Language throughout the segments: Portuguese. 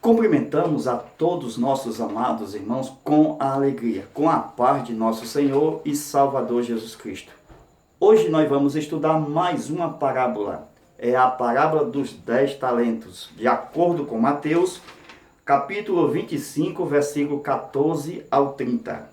Cumprimentamos a todos nossos amados irmãos com a alegria, com a paz de nosso Senhor e Salvador Jesus Cristo. Hoje nós vamos estudar mais uma parábola. É a parábola dos 10 talentos, de acordo com Mateus, capítulo 25, versículo 14 ao 30.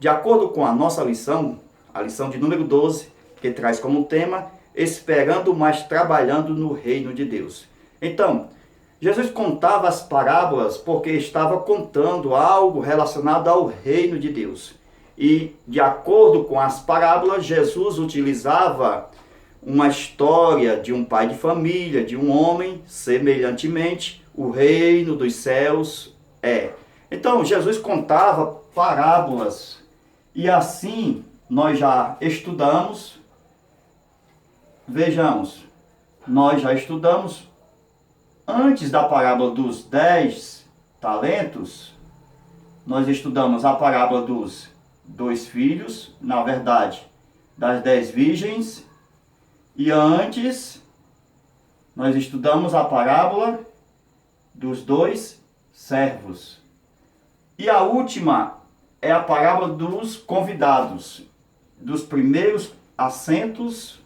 De acordo com a nossa lição, a lição de número 12, que traz como tema, esperando, mas trabalhando no reino de Deus. Então, Jesus contava as parábolas porque estava contando algo relacionado ao reino de Deus. E, de acordo com as parábolas, Jesus utilizava uma história de um pai de família, de um homem, semelhantemente, o reino dos céus é. Então, Jesus contava parábolas. E assim, nós já estudamos, vejamos, nós já estudamos antes da parábola dos 10 talentos, nós estudamos a parábola dos 2 filhos, na verdade, das 10 virgens, e antes nós estudamos a parábola dos 2 servos. E a última é a parábola dos convidados, dos primeiros assentos,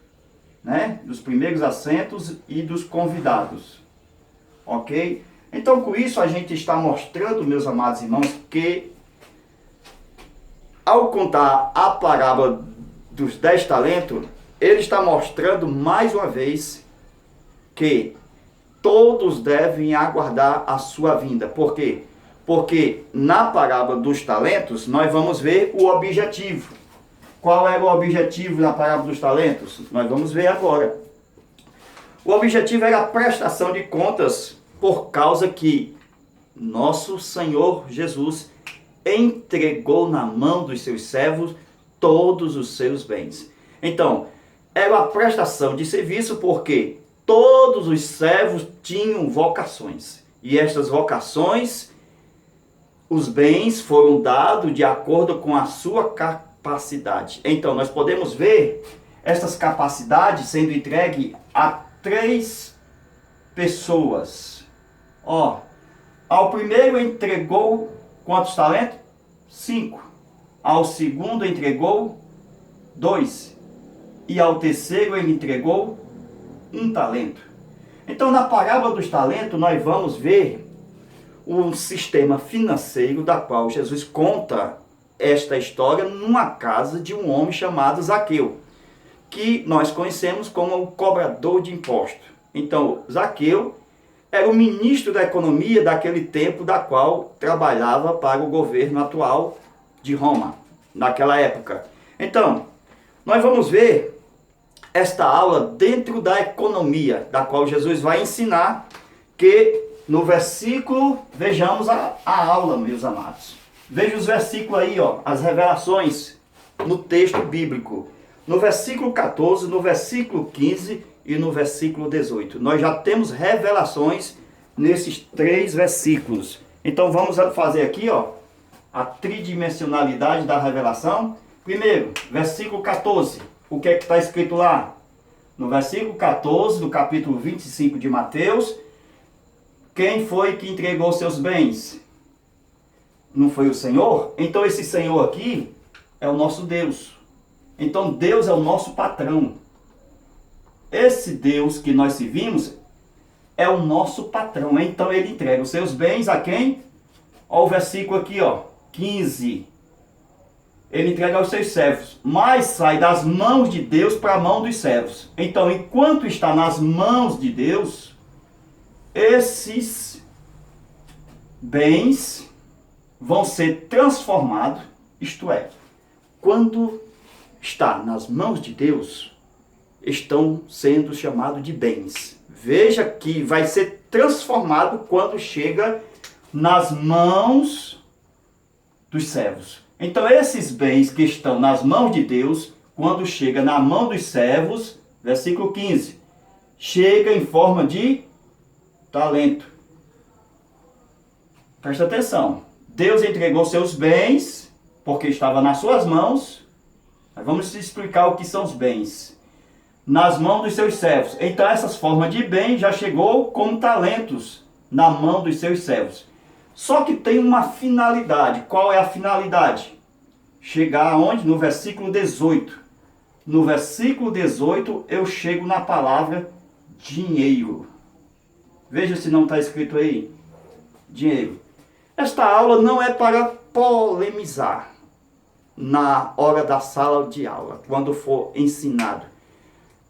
né? Dos primeiros assentos e dos convidados. Ok? Então, com isso, a gente está mostrando, meus amados irmãos, que ao contar a parábola dos 10 talentos, ele está mostrando mais uma vez que todos devem aguardar a sua vinda. Por quê? Porque na parábola dos talentos, nós vamos ver o objetivo. Qual era o objetivo na parábola dos talentos? Nós vamos ver agora. O objetivo era a prestação de contas, por causa que nosso Senhor Jesus entregou na mão dos seus servos todos os seus bens. Então, era a prestação de serviço porque todos os servos tinham vocações. E estas vocações, os bens foram dados de acordo com a sua capacidade. Então, nós podemos ver essas capacidades sendo entregues a 3 pessoas. Ao primeiro entregou quantos talentos? 5. Ao segundo entregou 2. E ao terceiro ele entregou 1 talento. Então, na parábola dos talentos, nós vamos ver o sistema financeiro da qual Jesus conta esta história numa casa de um homem chamado Zaqueu, que nós conhecemos como o cobrador de impostos. Então, Zaqueu era o ministro da economia daquele tempo, da qual trabalhava para o governo atual de Roma, naquela época. Então, nós vamos ver esta aula dentro da economia, da qual Jesus vai ensinar, que no versículo, vejamos a aula, meus amados. Veja os versículos aí, as revelações no texto bíblico. No versículo 14, no versículo 15 e no versículo 18. Nós já temos revelações nesses 3 versículos. Então vamos fazer aqui, a tridimensionalidade da revelação. Primeiro, versículo 14. O que é que está escrito lá? No versículo 14 do capítulo 25 de Mateus, quem foi que entregou seus bens? Não foi o Senhor? Então esse Senhor aqui é o nosso Deus. Então Deus é o nosso patrão. Esse Deus que nós servimos é o nosso patrão. Então ele entrega os seus bens a quem? Olha o versículo aqui, 15. Ele entrega aos seus servos, mas sai das mãos de Deus para a mão dos servos. Então, enquanto está nas mãos de Deus, esses bens vão ser transformados, isto é, quando está nas mãos de Deus, estão sendo chamados de bens. Veja que vai ser transformado quando chega nas mãos dos servos. Então esses bens que estão nas mãos de Deus, quando chega na mão dos servos, versículo 15, chega em forma de talento. Presta atenção. Deus entregou seus bens, porque estava nas suas mãos. Vamos explicar o que são os bens. Nas mãos dos seus servos. Então essas formas de bem já chegou como talentos na mão dos seus servos. Só que tem uma finalidade. Qual é a finalidade? Chegar aonde? No versículo 18. No versículo 18 eu chego na palavra dinheiro. Veja se não está escrito aí. Dinheiro. Esta aula não é para polemizar na hora da sala de aula, quando for ensinado.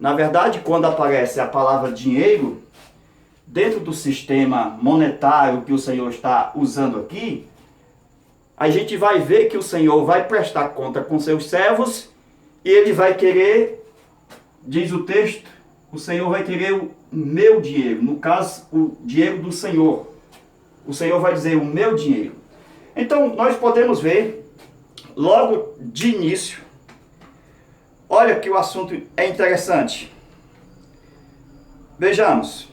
Na verdade, quando aparece a palavra dinheiro, dentro do sistema monetário que o Senhor está usando aqui, a gente vai ver que o Senhor vai prestar conta com seus servos e ele vai querer, diz o texto, o Senhor vai querer o meu dinheiro, no caso, o dinheiro do Senhor. O Senhor vai dizer o meu dinheiro. Então, nós podemos ver, logo de início, olha que o assunto é interessante. Vejamos.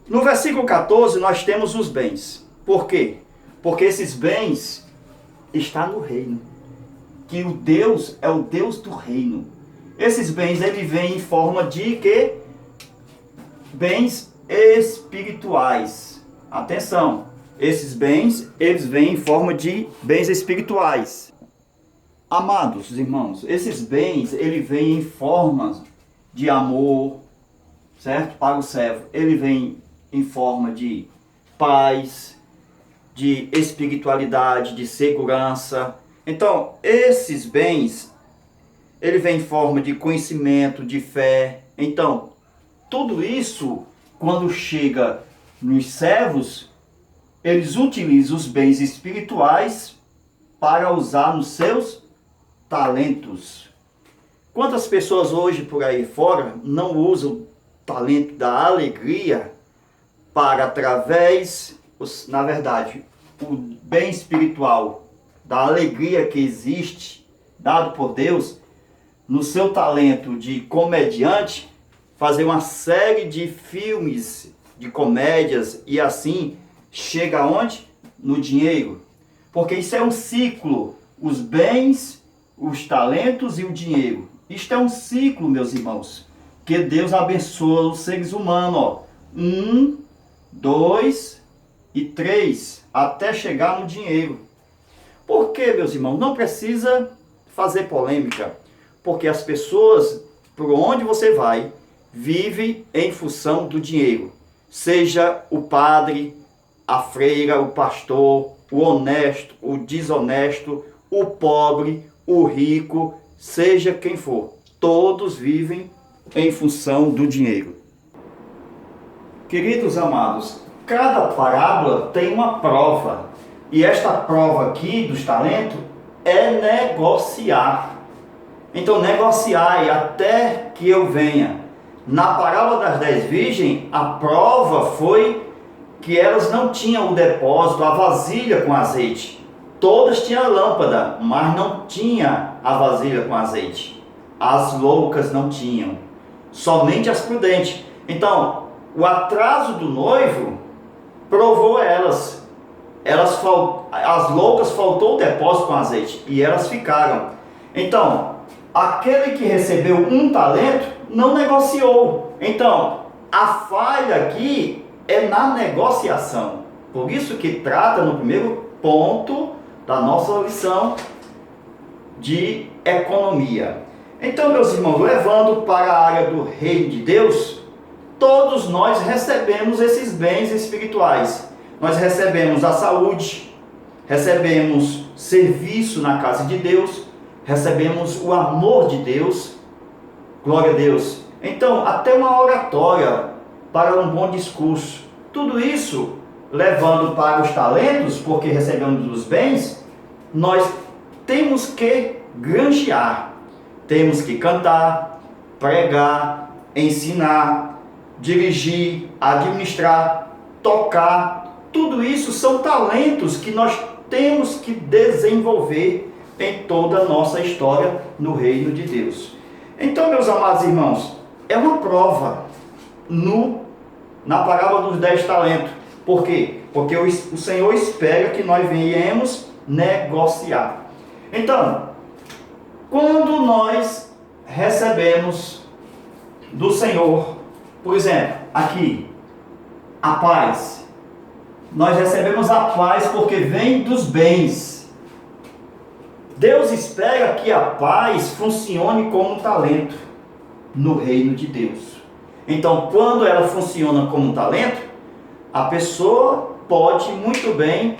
No versículo 14, nós temos os bens. Por quê? Porque esses bens estão no reino. Que o Deus é o Deus do reino. Esses bens, ele vem em forma de quê? Bens espirituais. Atenção, esses bens, eles vêm em forma de bens espirituais. Amados irmãos, esses bens, ele vem em forma de amor, certo? Para o servo. Ele vem em forma de paz, de espiritualidade, de segurança. Então, esses bens, ele vem em forma de conhecimento, de fé. Então, tudo isso, quando chega nos servos, eles utilizam os bens espirituais para usar nos seus talentos. Quantas pessoas hoje por aí fora não usam o talento da alegria para, através, na verdade, o bem espiritual da alegria que existe, dado por Deus, no seu talento de comediante, fazer uma série de filmes, de comédias, e assim chega aonde? No dinheiro. Porque isso é um ciclo, os bens, os talentos e o dinheiro. Isto é um ciclo, meus irmãos, que Deus abençoa os seres humanos, ó. 1, 2 e 3, até chegar no dinheiro. Por que, meus irmãos? Não precisa fazer polêmica, porque as pessoas, por onde você vai, vivem em função do dinheiro. Seja o padre, a freira, o pastor, o honesto, o desonesto, o pobre, o rico, seja quem for. Todos vivem em função do dinheiro. Queridos amados, cada parábola tem uma prova. E esta prova aqui dos talentos é negociar. Então, negociai até que eu venha. Na parábola das 10 virgens, a prova foi que elas não tinham o depósito, a vasilha com azeite. Todas tinham a lâmpada, mas não tinha a vasilha com azeite. As loucas não tinham, somente as prudentes. Então, o atraso do noivo provou elas. As loucas faltou o depósito com azeite e elas ficaram. Então, aquele que recebeu um talento não negociou. Então, a falha aqui é na negociação. Por isso que trata no primeiro ponto da nossa lição de economia. Então, meus irmãos, levando para a área do reino de Deus, todos nós recebemos esses bens espirituais. Nós recebemos a saúde, recebemos serviço na casa de Deus, recebemos o amor de Deus, glória a Deus. Então, até uma oratória para um bom discurso. Tudo isso levando para os talentos, porque recebemos os bens, nós temos que granjear, temos que cantar, pregar, ensinar, dirigir, administrar, tocar. Tudo isso são talentos que nós temos que desenvolver em toda a nossa história no reino de Deus. Então, meus amados irmãos, é uma prova na parábola dos 10 talentos. Por quê? Porque o Senhor espera que nós venhamos negociar. Então, quando nós recebemos do Senhor, por exemplo, aqui, a paz, Nós recebemos a paz porque vem dos bens. Deus espera que a paz funcione como um talento no reino de Deus. Então, quando ela funciona como um talento, a pessoa pode muito bem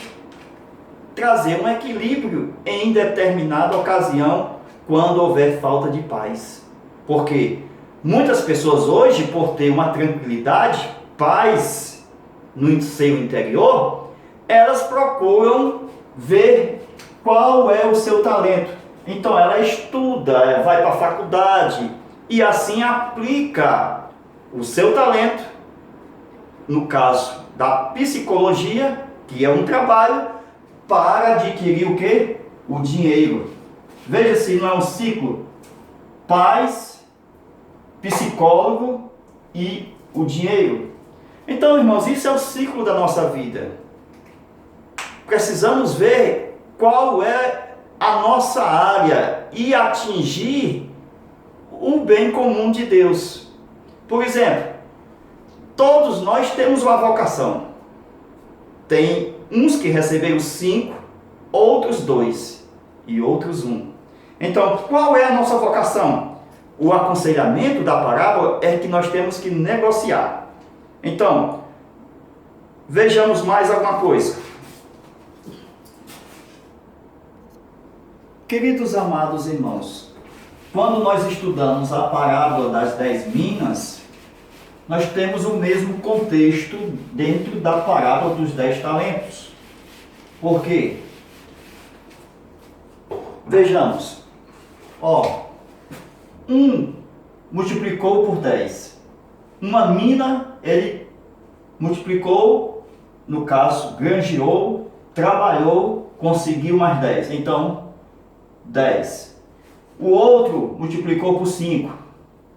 trazer um equilíbrio em determinada ocasião quando houver falta de paz. Porque muitas pessoas hoje, por ter uma tranquilidade, paz no seu interior, elas procuram ver qual é o seu talento. Então ela estuda, vai para a faculdade e assim aplica o seu talento, no caso da psicologia, que é um trabalho, para adquirir o quê? O dinheiro. Veja se não é um ciclo. Paz, psicólogo e o dinheiro. Então, irmãos, isso é o ciclo da nossa vida. Precisamos ver qual é a nossa área e atingir o bem comum de Deus. Por exemplo, todos nós temos uma vocação. Tem uns que receberam 5, outros 2 e outros 1. Então, qual é a nossa vocação? O aconselhamento da parábola é que nós temos que negociar. Então, vejamos mais alguma coisa. Queridos amados irmãos, quando nós estudamos a parábola das 10 minas, nós temos o mesmo contexto dentro da parábola dos 10 talentos. Por quê? Vejamos. Um multiplicou por 10. Uma mina, ele multiplicou, no caso, granjeou, trabalhou, conseguiu mais 10. Então, 10. O outro multiplicou por 5,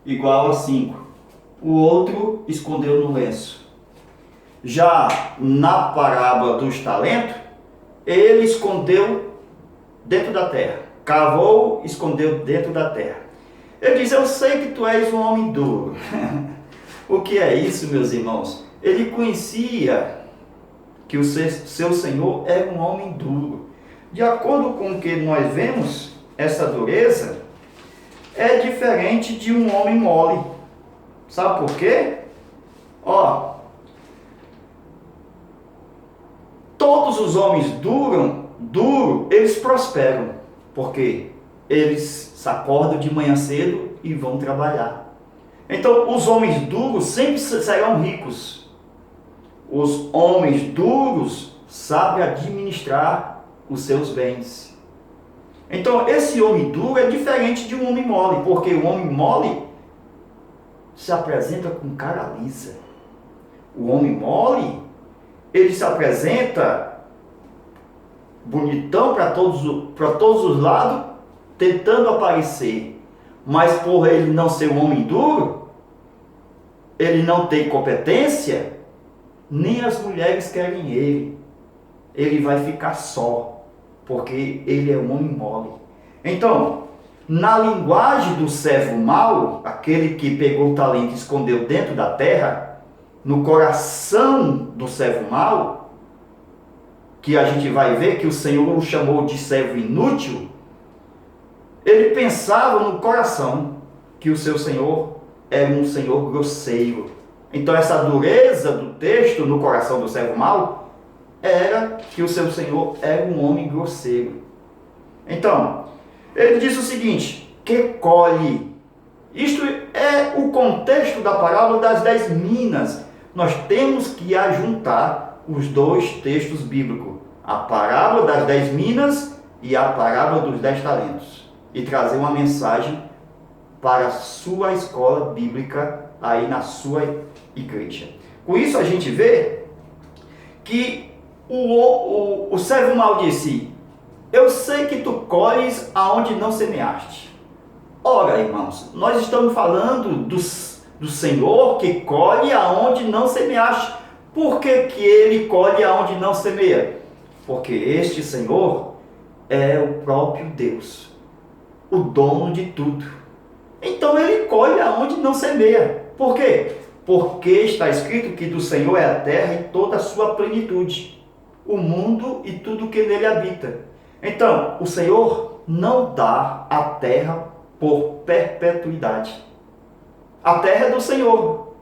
igual a 5. O outro escondeu no lenço. Já na parábola dos talentos, ele escondeu dentro da terra. Cavou, escondeu dentro da terra. Ele diz: eu sei que tu és um homem duro. O que é isso, meus irmãos? Ele conhecia que o seu Senhor era um homem duro. De acordo com o que nós vemos, essa dureza é diferente de um homem mole. Sabe por quê? Todos os homens duro, eles prosperam, porque eles se acordam de manhã cedo e vão trabalhar. Então, os homens duros sempre serão ricos. Os homens duros sabem administrar os seus bens. Então, esse homem duro é diferente de um homem mole, porque o homem mole se apresenta com cara lisa. O homem mole, ele se apresenta bonitão para todos os lados, tentando aparecer. Mas por ele não ser um homem duro, ele não tem competência, nem as mulheres querem ele. Ele vai ficar só, porque ele é um homem mole. Então, na linguagem do servo mau, aquele que pegou o talento e escondeu dentro da terra, no coração do servo mau, que a gente vai ver que o Senhor o chamou de servo inútil, ele pensava no coração que o seu Senhor era um Senhor grosseiro. Então essa dureza do texto no coração do servo mau era que o seu Senhor era um homem grosseiro. Então, ele diz o seguinte: que colhe. Isto é o contexto da parábola das 10 minas. Nós temos que ajuntar os dois textos bíblicos, a parábola das 10 minas e a parábola dos 10 talentos, e trazer uma mensagem para a sua escola bíblica aí na sua igreja. Com isso a gente vê que o servo mau disse: eu sei que tu colhes aonde não semeaste. Ora, irmãos, nós estamos falando do Senhor que colhe aonde não semeaste. Por que ele colhe aonde não semeia? Porque este Senhor é o próprio Deus, o dono de tudo. Então ele colhe aonde não semeia. Por quê? Porque está escrito que do Senhor é a terra e toda a sua plenitude, o mundo e tudo que nele habita. Então, o Senhor não dá a terra por perpetuidade. A terra é do Senhor.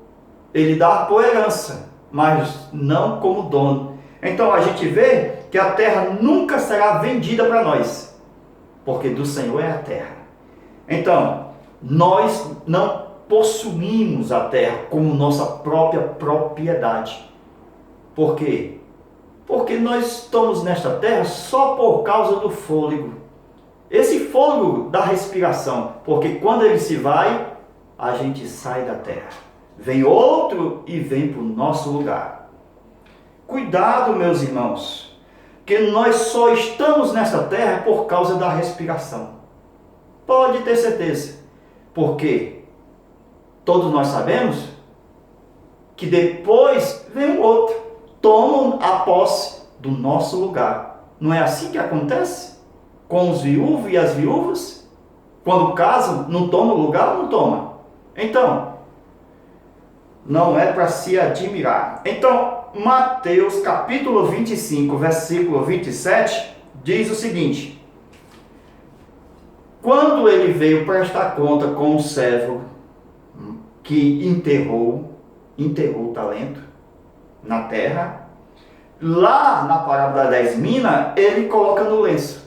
Ele dá por herança, mas não como dono. Então, a gente vê que a terra nunca será vendida para nós, porque do Senhor é a terra. Então, nós não possuímos a terra como nossa própria propriedade. Por quê? Porque nós estamos nesta terra só por causa do fôlego. Esse fôlego da respiração, porque quando ele se vai, a gente sai da terra. Vem outro e vem para o nosso lugar. Cuidado, meus irmãos, que nós só estamos nessa terra por causa da respiração. Pode ter certeza. Porque todos nós sabemos que depois vem um outro, tomam a posse do nosso lugar. Não é assim que acontece com os viúvos e as viúvas? Quando casam, não toma o lugar ou não toma? Então, não é para se admirar. Então, Mateus capítulo 25, versículo 27, diz o seguinte: quando ele veio prestar conta com o servo que enterrou o talento na terra, lá na parábola das 10 minas, ele coloca no lenço.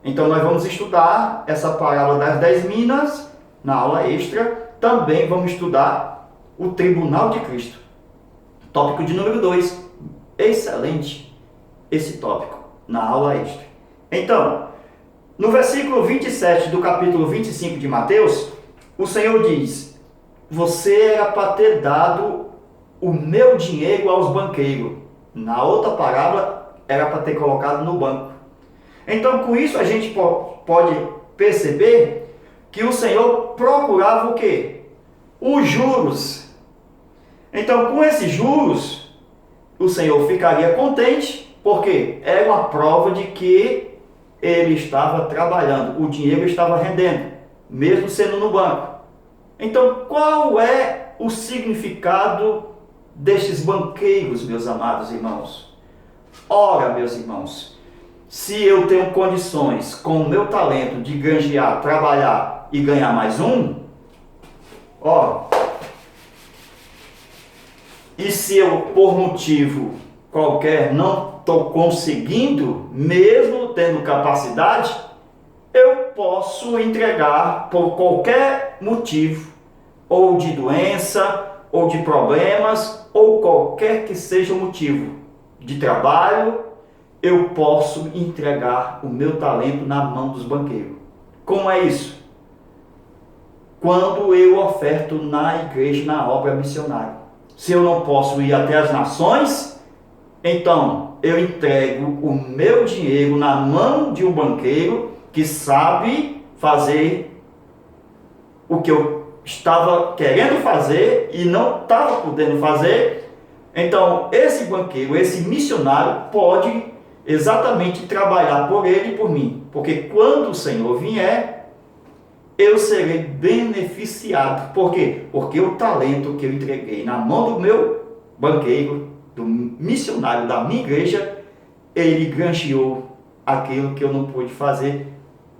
Então nós vamos estudar essa parábola das 10 minas na aula extra. Também vamos estudar o tribunal de Cristo. Tópico de número 2. Excelente esse tópico na aula extra. Então, no versículo 27 do capítulo 25 de Mateus, o Senhor diz: você era para ter dado o meu dinheiro aos banqueiros. Na outra parábola, era para ter colocado no banco. Então, com isso, a gente pode perceber que o Senhor procurava o quê? Os juros. Então, com esses juros, o Senhor ficaria contente, porque era uma prova de que ele estava trabalhando, o dinheiro estava rendendo, mesmo sendo no banco. Então, qual é o significado destes banqueiros, meus amados irmãos? Ora, meus irmãos, se eu tenho condições, com o meu talento, de granjear, trabalhar e ganhar mais um, e se eu, por motivo qualquer, não estou conseguindo, mesmo tendo capacidade, eu posso entregar por qualquer motivo, ou de doença, ou de problemas, ou qualquer que seja o motivo de trabalho, eu posso entregar o meu talento na mão dos banqueiros. Como é isso? Quando eu oferto na igreja, na obra missionária. Se eu não posso ir até as nações, então eu entrego o meu dinheiro na mão de um banqueiro que sabe fazer o que eu estava querendo fazer e não estava podendo fazer. Então esse banqueiro, esse missionário pode exatamente trabalhar por ele e por mim, porque quando o Senhor vier, eu serei beneficiado. Por quê? Porque o talento que eu entreguei na mão do meu banqueiro, do missionário da minha igreja, ele granjeou aquilo que eu não pude fazer,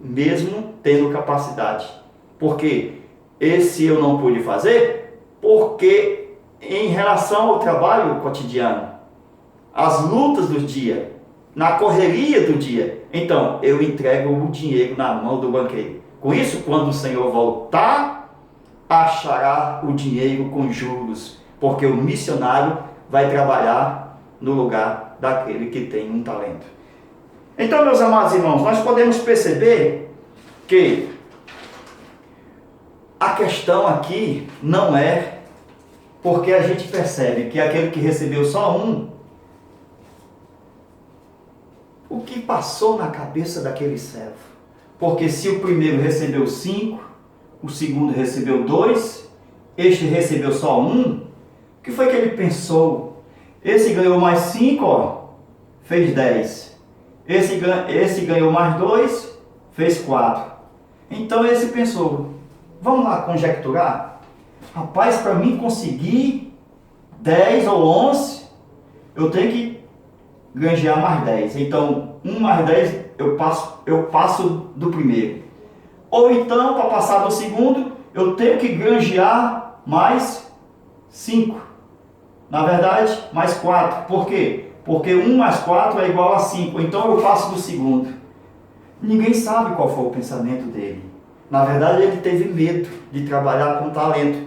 mesmo tendo capacidade. Porque esse eu não pude fazer, porque em relação ao trabalho cotidiano, as lutas do dia, na correria do dia, então eu entrego o dinheiro na mão do banqueiro. Com isso, quando o Senhor voltar, achará o dinheiro com juros, porque o missionário vai trabalhar no lugar daquele que tem um talento. Então, meus amados irmãos, nós podemos perceber que a questão aqui não é porque a gente percebe que aquele que recebeu só um, o que passou na cabeça daquele servo? Porque se o primeiro recebeu 5, o segundo recebeu 2, este recebeu só 1, o que foi que ele pensou? Esse ganhou mais 5, fez 10. Esse ganhou mais 2, fez 4. Então esse pensou, vamos lá conjecturar? Rapaz, para mim conseguir 10 ou 11, eu tenho que granjear mais 10. Então, 1 mais 10 eu passo do primeiro. Ou então, para passar do segundo, eu tenho que granjear mais 5. Na verdade, mais 4. Por quê? Porque 1 mais 4 é igual a 5. Então eu passo do segundo. Ninguém sabe qual foi o pensamento dele. Na verdade, ele teve medo de trabalhar com talento.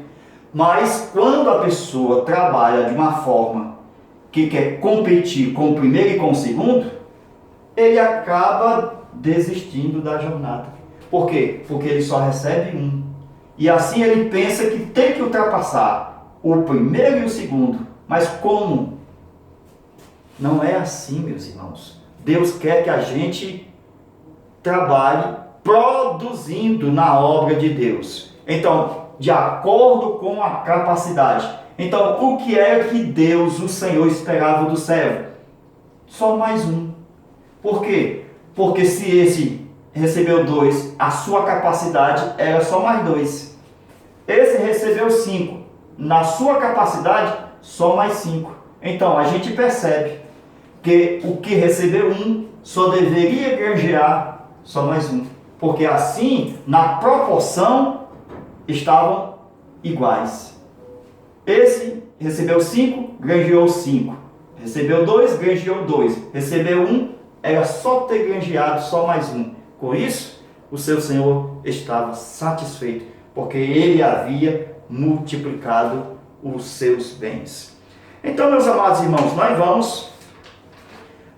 Mas quando a pessoa trabalha de uma forma que quer competir com o primeiro e com o segundo, ele acaba desistindo da jornada. Por quê? Porque ele só recebe 1. E assim ele pensa que tem que ultrapassar o primeiro e o segundo. Mas como? Não é assim, meus irmãos. Deus quer que a gente trabalhe produzindo na obra de Deus. Então, de acordo com a capacidade. Então, o que é que Deus, o Senhor, esperava do servo? Só mais 1. Por quê? Porque se esse recebeu 2, a sua capacidade era só mais 2. Esse recebeu 5, na sua capacidade, só mais 5. Então, a gente percebe que o que recebeu 1 só deveria granjear só mais 1. Porque assim, na proporção, estavam iguais. Esse recebeu 5, granjeou 5. Recebeu 2, granjeou 2. Recebeu 1, era só ter granjeado só mais 1. Com isso, o seu Senhor estava satisfeito, porque ele havia multiplicado os seus bens. Então, meus amados irmãos, nós vamos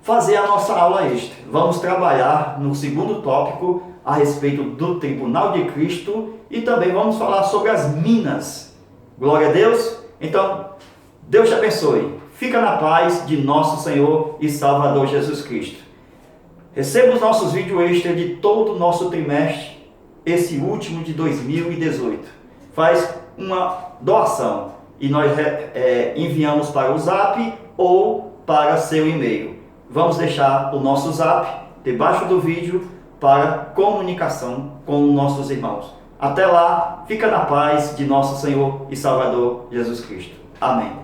fazer a nossa aula extra. Vamos trabalhar no segundo tópico a respeito do tribunal de Cristo e também vamos falar sobre as minas. Glória a Deus. Então, Deus te abençoe. Fica na paz de nosso Senhor e Salvador Jesus Cristo. Receba os nossos vídeos extras de todo o nosso trimestre, esse último de 2018. Faz uma doação e nós enviamos para o Zap ou para seu e-mail. Vamos deixar o nosso Zap debaixo do vídeo para comunicação com os nossos irmãos. Até lá, fica na paz de nosso Senhor e Salvador Jesus Cristo. Amém.